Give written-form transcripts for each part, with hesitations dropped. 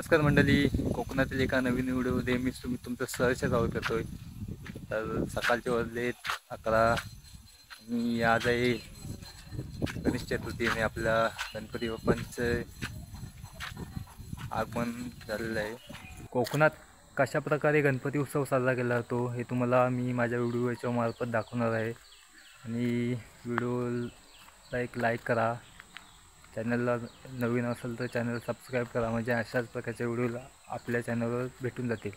नमस्कार मंडळी, कोकणातील एका नवीन व्हिडिओमध्ये मी तुमचं सहर्ष स्वागत करतोय। तर सकाळचे वाजले 11 आणि आज आहे गणेश चतुर्थी आणि आपल्या गणपती बाप्पांचं आगमन झालेलं आहे। कोकणात कशा प्रकारे गणपती उत्सव साजरा केला जातो हे तुम्हाला मी माझ्या व्हिडिओच्या मार्फत दाखवणार आहे। आणि व्हिडिओला एक लाईक करा, चॅनलला नवीन असेल तर चॅनल सबस्क्राईब करा, म्हणजे अशाच प्रकारचे व्हिडिओ आपल्या चॅनलवर भेटून जातील।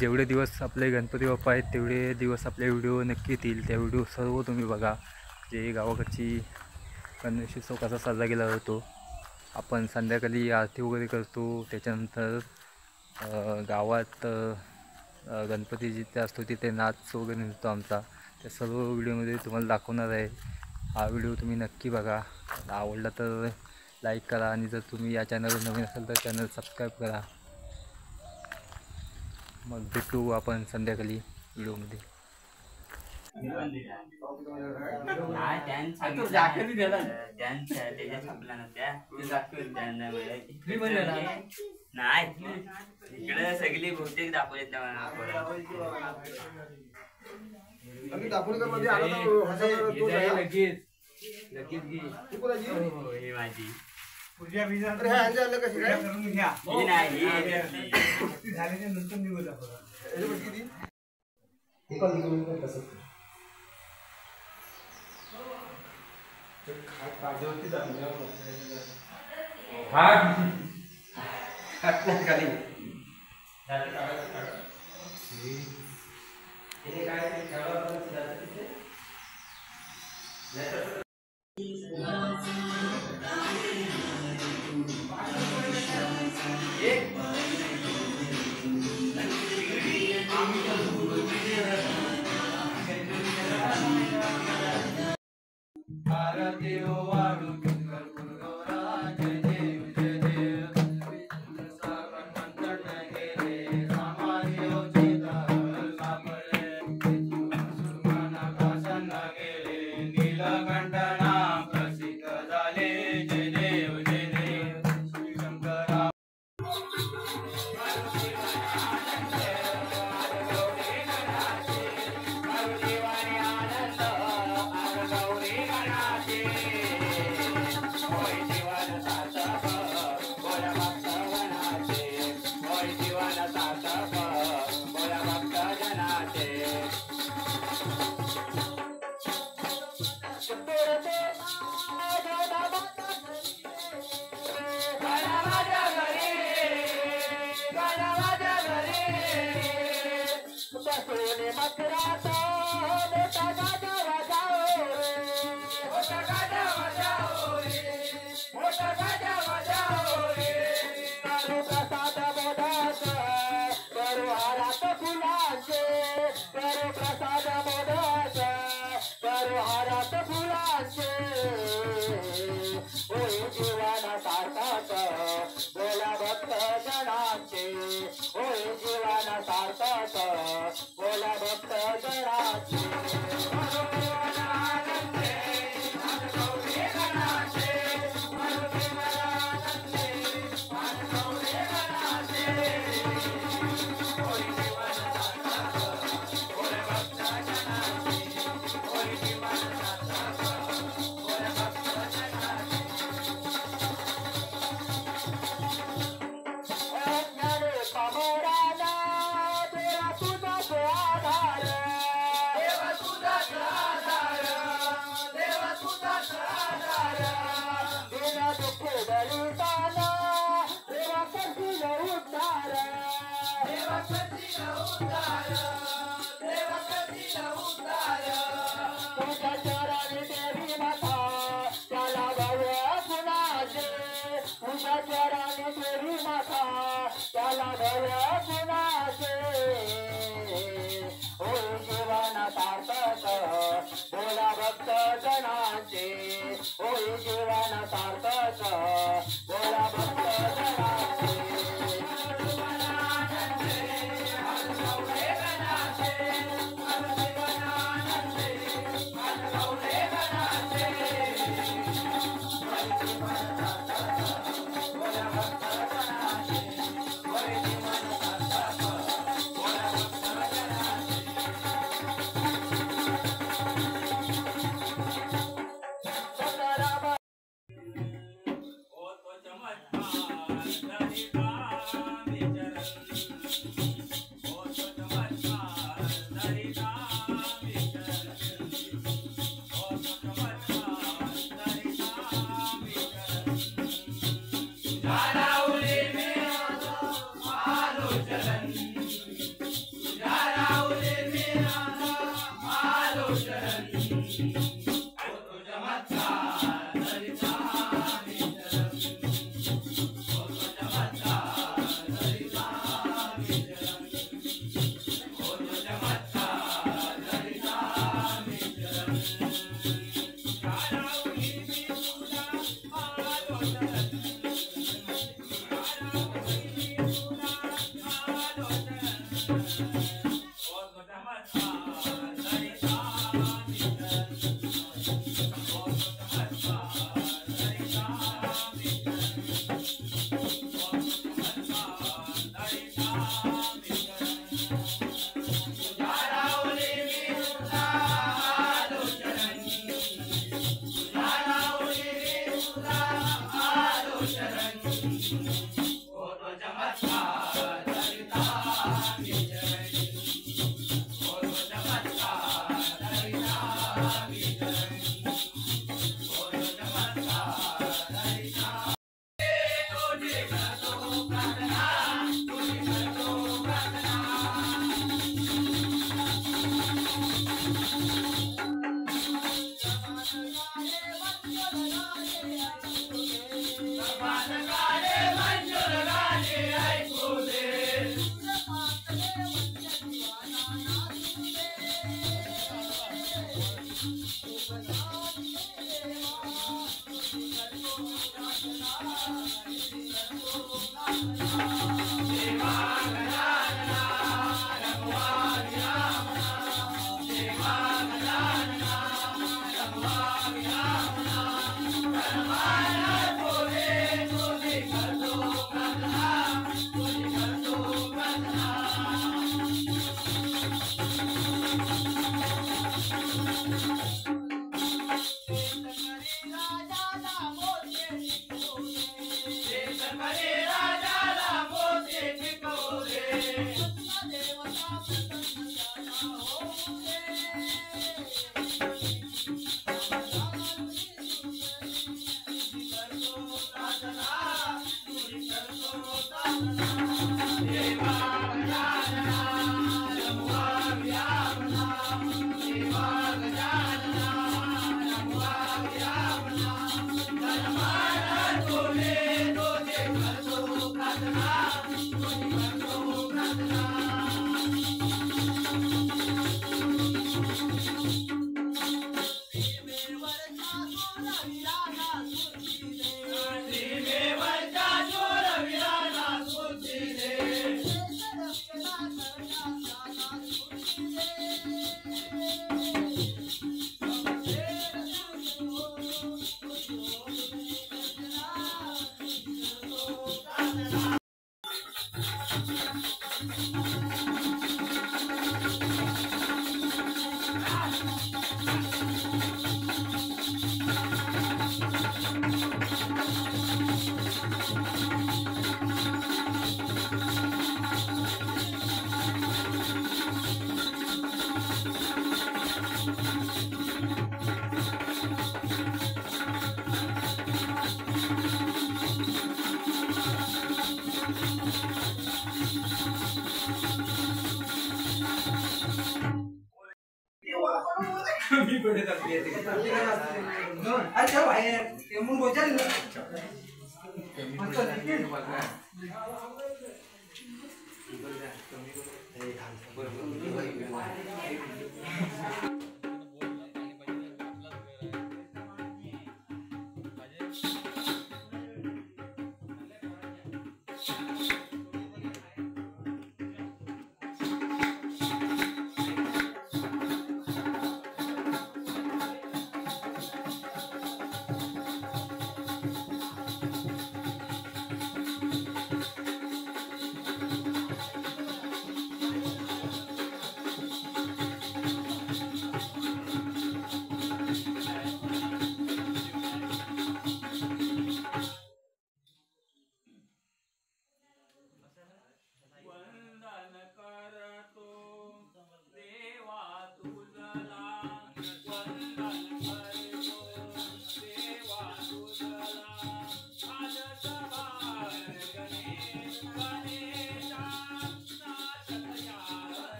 जेवढे दिवस आपले गणपती बाप्पा आहेत तेवढे दिवस आपले व्हिडिओ नक्की येतील। त्या व्हिडिओ सर्व तुम्ही बघा, जे गावाकडची गणेशोत्सव कसा साजरा केला जातो। आपण संध्याकाळी आरती वगैरे करतो, त्याच्यानंतर गावात गणपती जिथे असतो तिथे नाच वगैरे निघतो आमचा, त्या सर्व व्हिडिओमध्ये तुम्हाला दाखवणार आहे। हा व्हिडिओ तुम्ही नक्की बघा, आवडला तर लाईक करा आणि जर तुम्ही या चॅनलवर नवीन असाल तर चॅनल सबस्क्राईब करा। मग भेटू आपण संध्याकाळी व्हिडिओमध्ये। इकडे सगळी बहुतेक दाखवले माझी पूजा बिजा करून घ्या।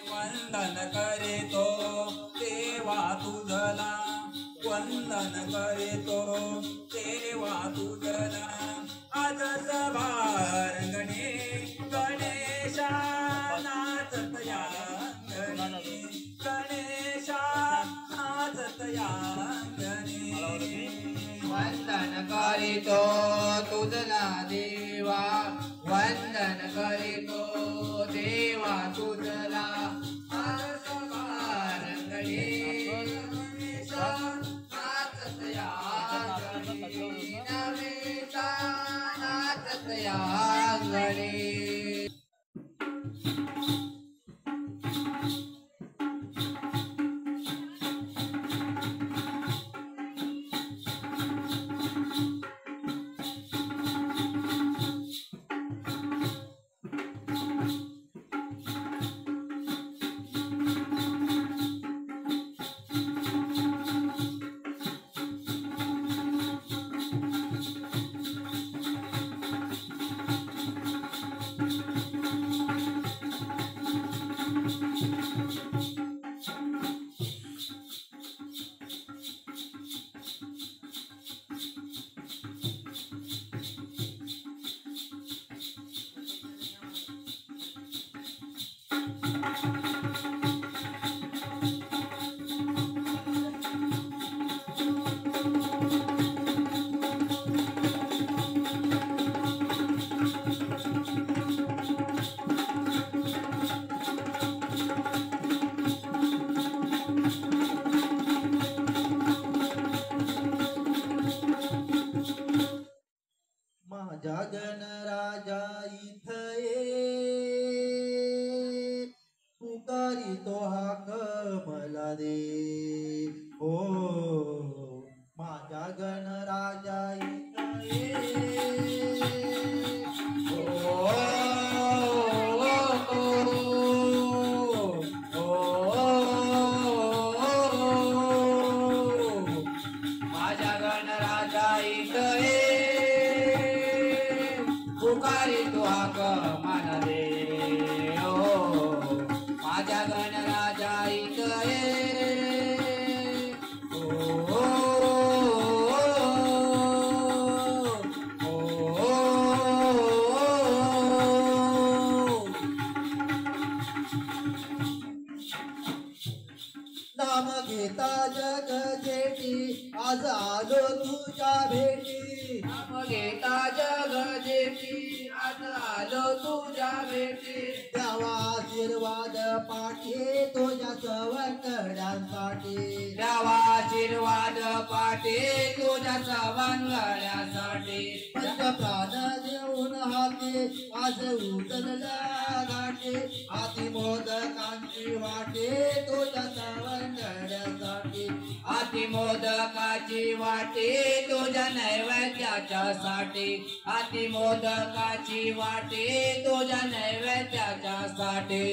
वंदन करीतो देवा तुझला, वंदन करीतो देवा तुझला, आज सभारंगणी गणेशा नाचत या अंगणी, गणेशा नाचत या अंगणी. वंदन करीतो तुझला देवा, वंदन करीतो देवा तुझला आज रंगळे नाचत या अंगणी नवेचा नाचत या अंगणी माझ्या गणराजा इथं ये पुकारी तो हाक मला दे हो माझ्या गणराजा इथं ये हो माझ्या गणराजा इथं ये पुकारी तो हाक मला दे ओ माझ्या गणराजा इथं ये ओ नाम घेता जग जेठी आज आलो तुझ्या भेटी नाम घेता जग जेठी आज आलो तुझ्या भेटी द्यावा आशीर्वाद पाठी तुझ्या सवंगड्यांसाठी द्यावा आशीर्वाद पाठी तुझ्या सवंगड्यांसाठी पंचप्राण देऊन हाती आज उतरल्या घाटे हाती मोदकांची वाटे तुझ्या सवंगड्यांसाठी हाती मोदकाची वाटे तुझ्या नैवेद्याच्यासाठी हाती मोदकाची वाटे तुझ्या नैवेद्याच्यासाठी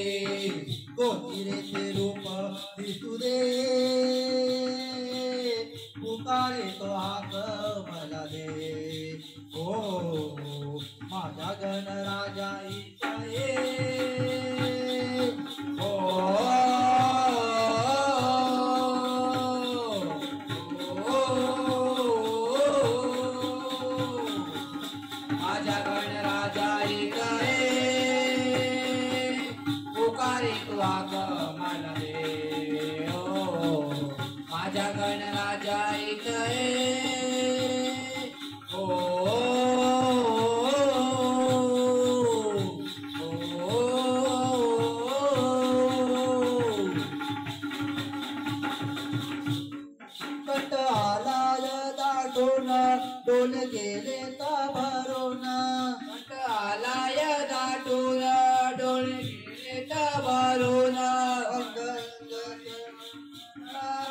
कोणती रे ते रूप दिसू दे पुकारे तो हाक मला दे हो माझ्या गणराजा इच्छा ये माझ्या गणराजा इथं ये पुकारे तो हाक मला दे ओ माझ्या गणराजा इथं ये कट आलाय दाटून डोल गेले ता भरून कट आलाय दाटून डोल गेले ता भरून अंग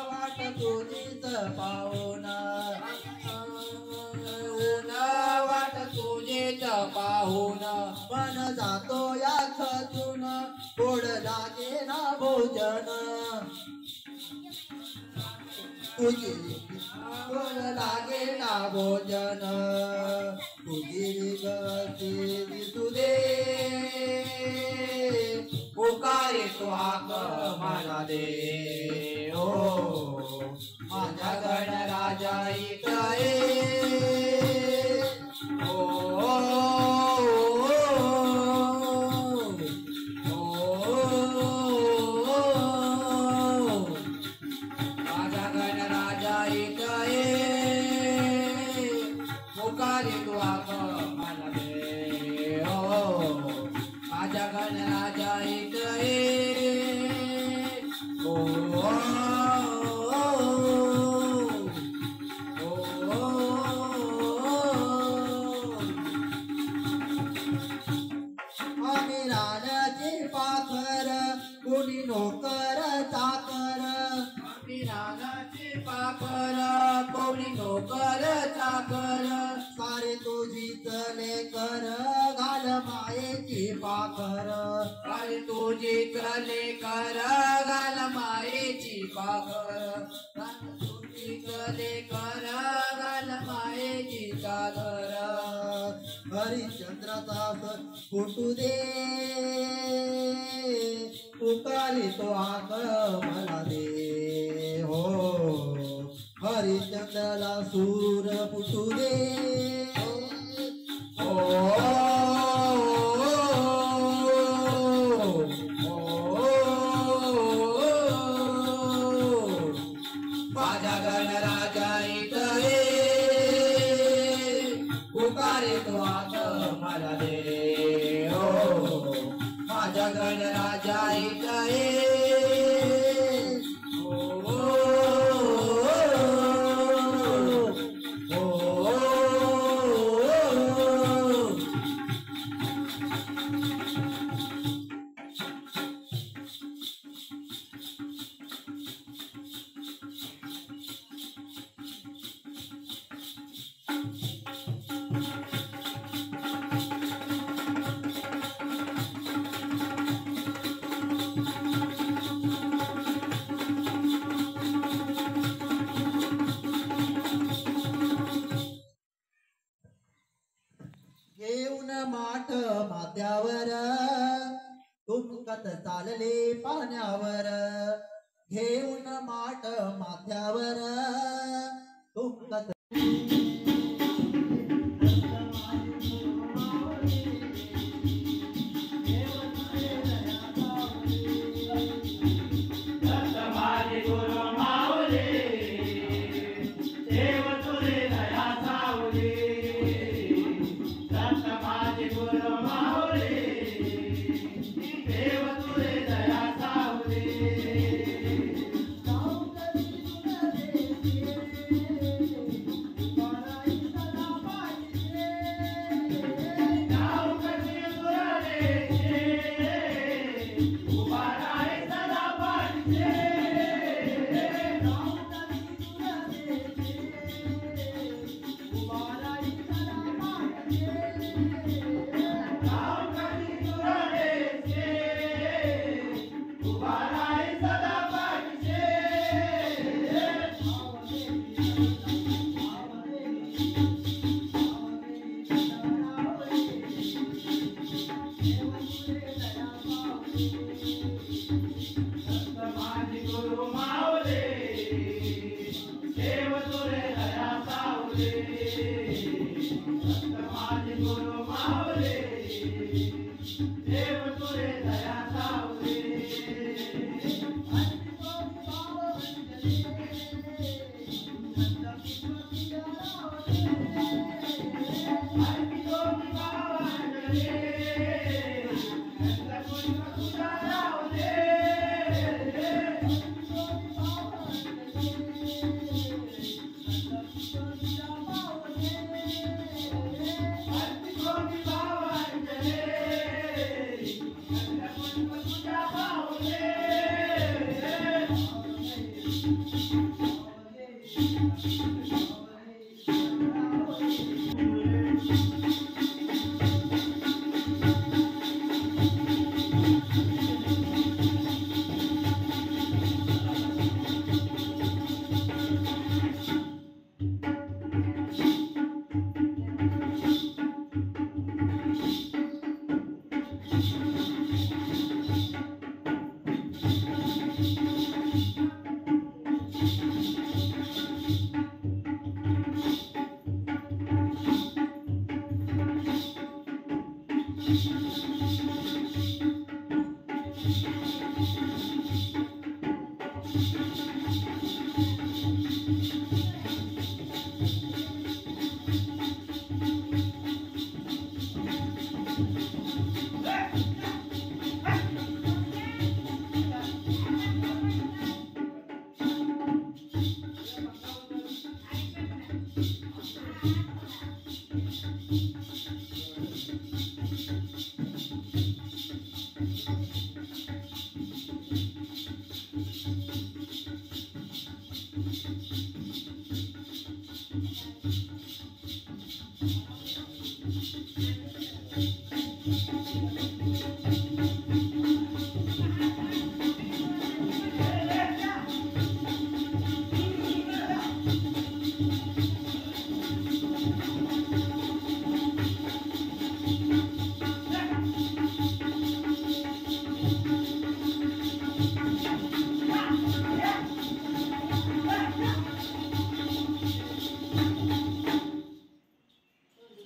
वाट तुझीच पाहून वाट तुझीच पाहून मन जातो या खचून गोड लागे ना भोजन तुझी गोड लागे ना भोजन तुझी गती दिसू दे पुकारे तो हाक मला दे ओ माझ्या गणराजा इथं ये माझ्या गणराजा इथं ये पुकारे तो हाक मला दे ओ अरे तुझीच लेकर घाल मायेची पाखर अरे तुझीच लेकर घाल मायेची पाखर तुझीच लेकर घाल मायेची चादर हरिश्चंद्राचा फुटू दे पुकारी तो हाक मला दे हो हरिश्चंद्राला सूर फुटू दे माझ्या गणराजा इथे पुकारे तो हात मला दे हो माझ्या गणराजा इथे घेऊन माठ माथ्यावर तुमकत चालले पाण्यावर घेऊन माठ माथ्यावर तुमकत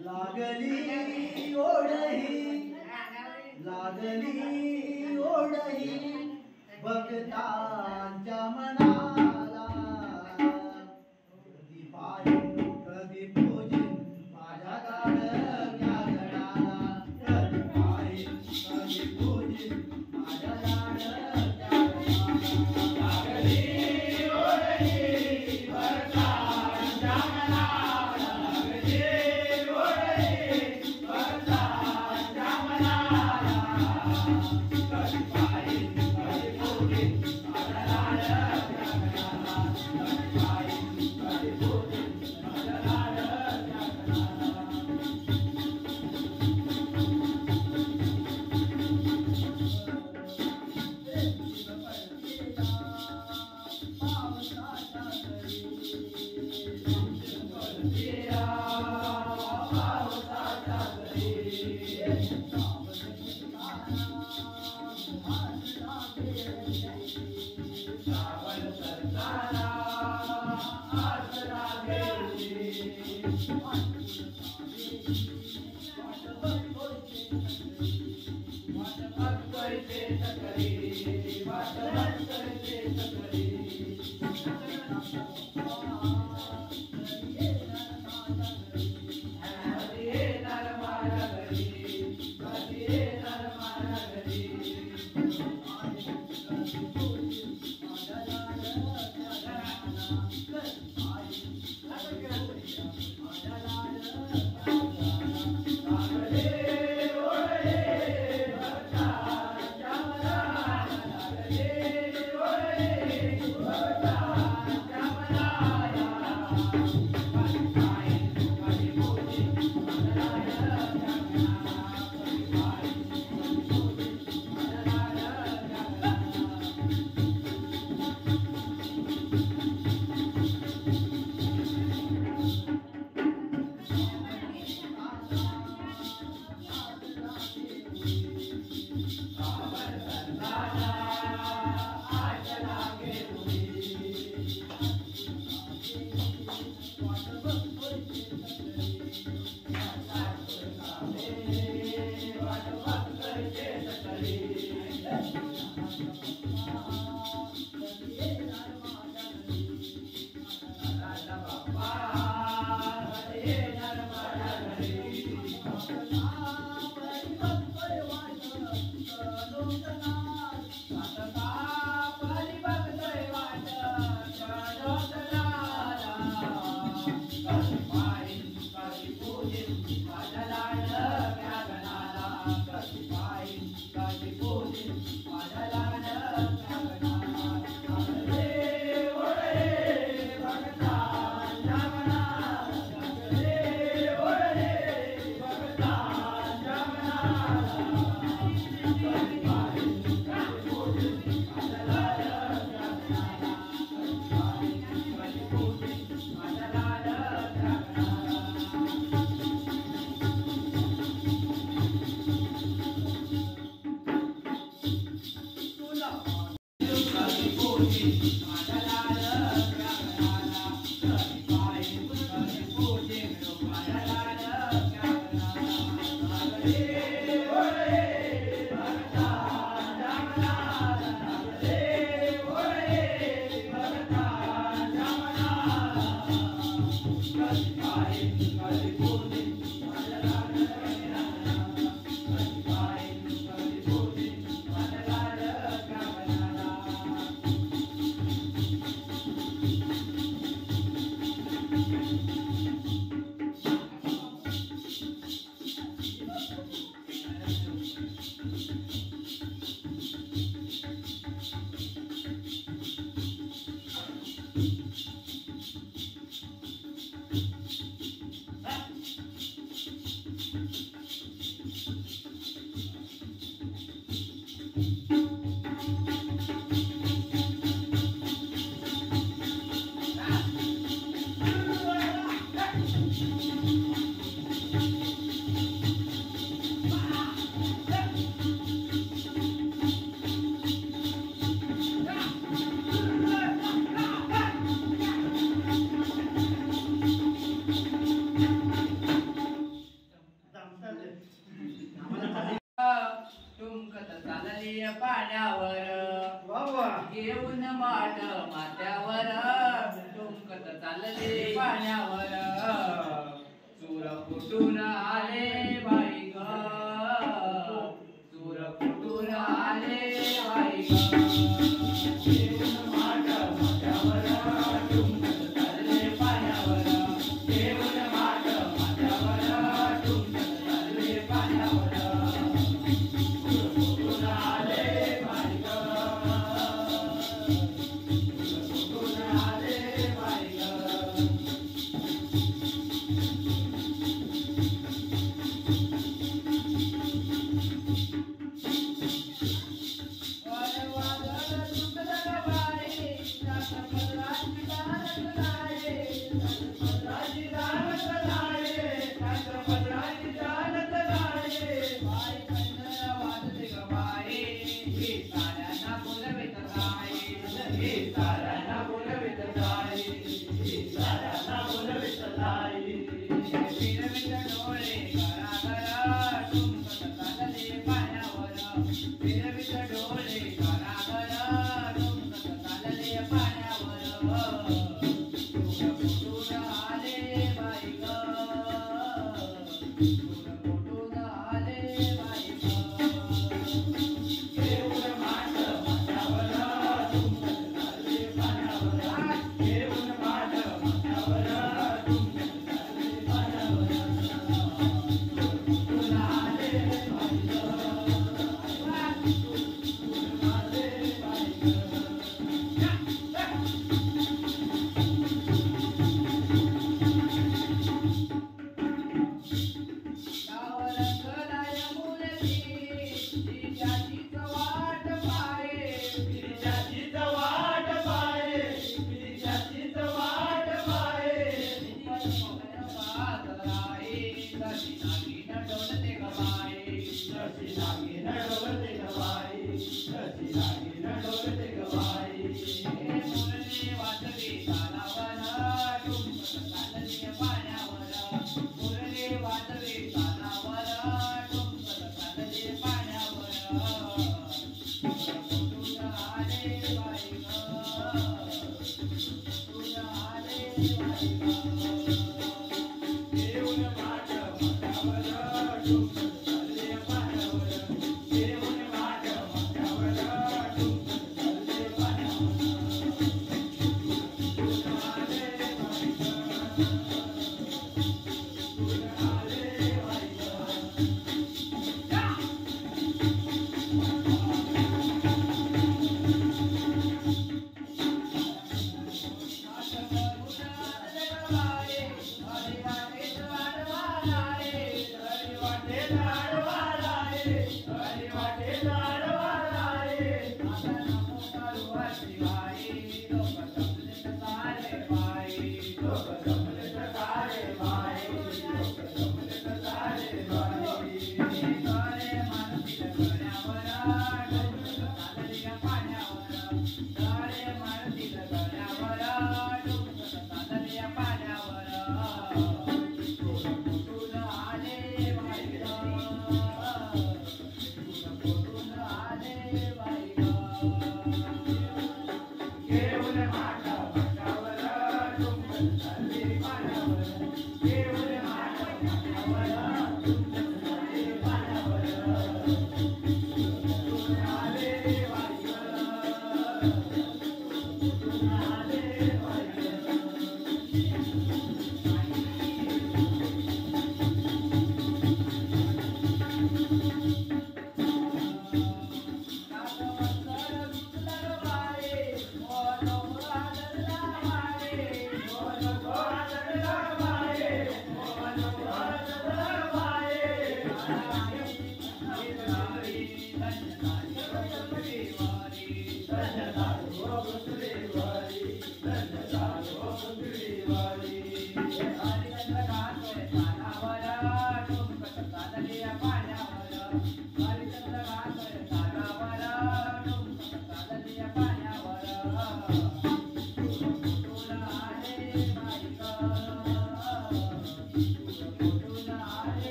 लागली ओढही लागली ओढही भक्तांच्या मनाला कधी पाहिन कधी पूजिन माझ्या गाडग्या गणाला कधी पाहिन कधी पूजिन माझ्या गाडग्या गणाला लागली ओढही भक्तांच्या मनाला लागली ओढही भक्तांच्या मनाला कधी पाहिन कधी पूजिन माझ्या गाडग्या गणाला कधी पाहिन कधी पूजिन माझ्या गाडग्या गणाला पाण्यावर बाबा घेऊन माठ माथ्यावर तुमकत चालले पाण्यावर चूर फुटून आले बाई ग चूर फुटून आले बाई ग घेऊन माठ माथ्यावर तुमकत चालले पाण्यावर घेऊन माठ माथ्यावर तुमकत चालले पाण्यावर चूर फुटून आले बाई ग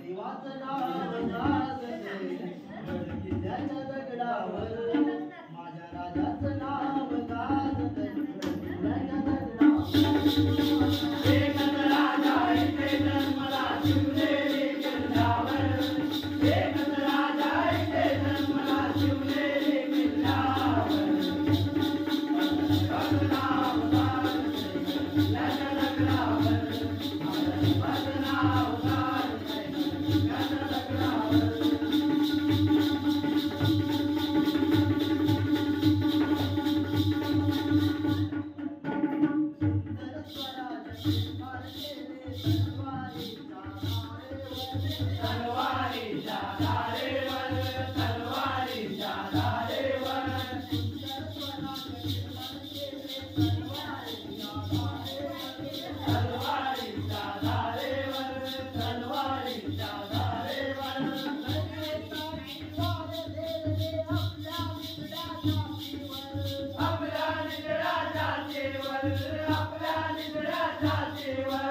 देवाचं नाव गाजते किल्ल्याच्या दगडावर माझ्या राजाचं नाव गाजते किल्ल्याच्या दगडावर एकच राजा इथे जन्मला शिवनेरी किल्ल्यावर एकच राजा इथे जन्मला शिवनेरी किल्ल्यावर नाव गाजते किल्ल्याच्या दगडावर माझं नाव गाजते किल्ल्याच्या दगडावर तलवारीच्या धारेवर तलवारीच्या धारेवर तलवारीच्या धारेवर तलवारीच्या धारेवर आपल्या निगडाच्या तेवर आपल्या निगडाच्या तेवर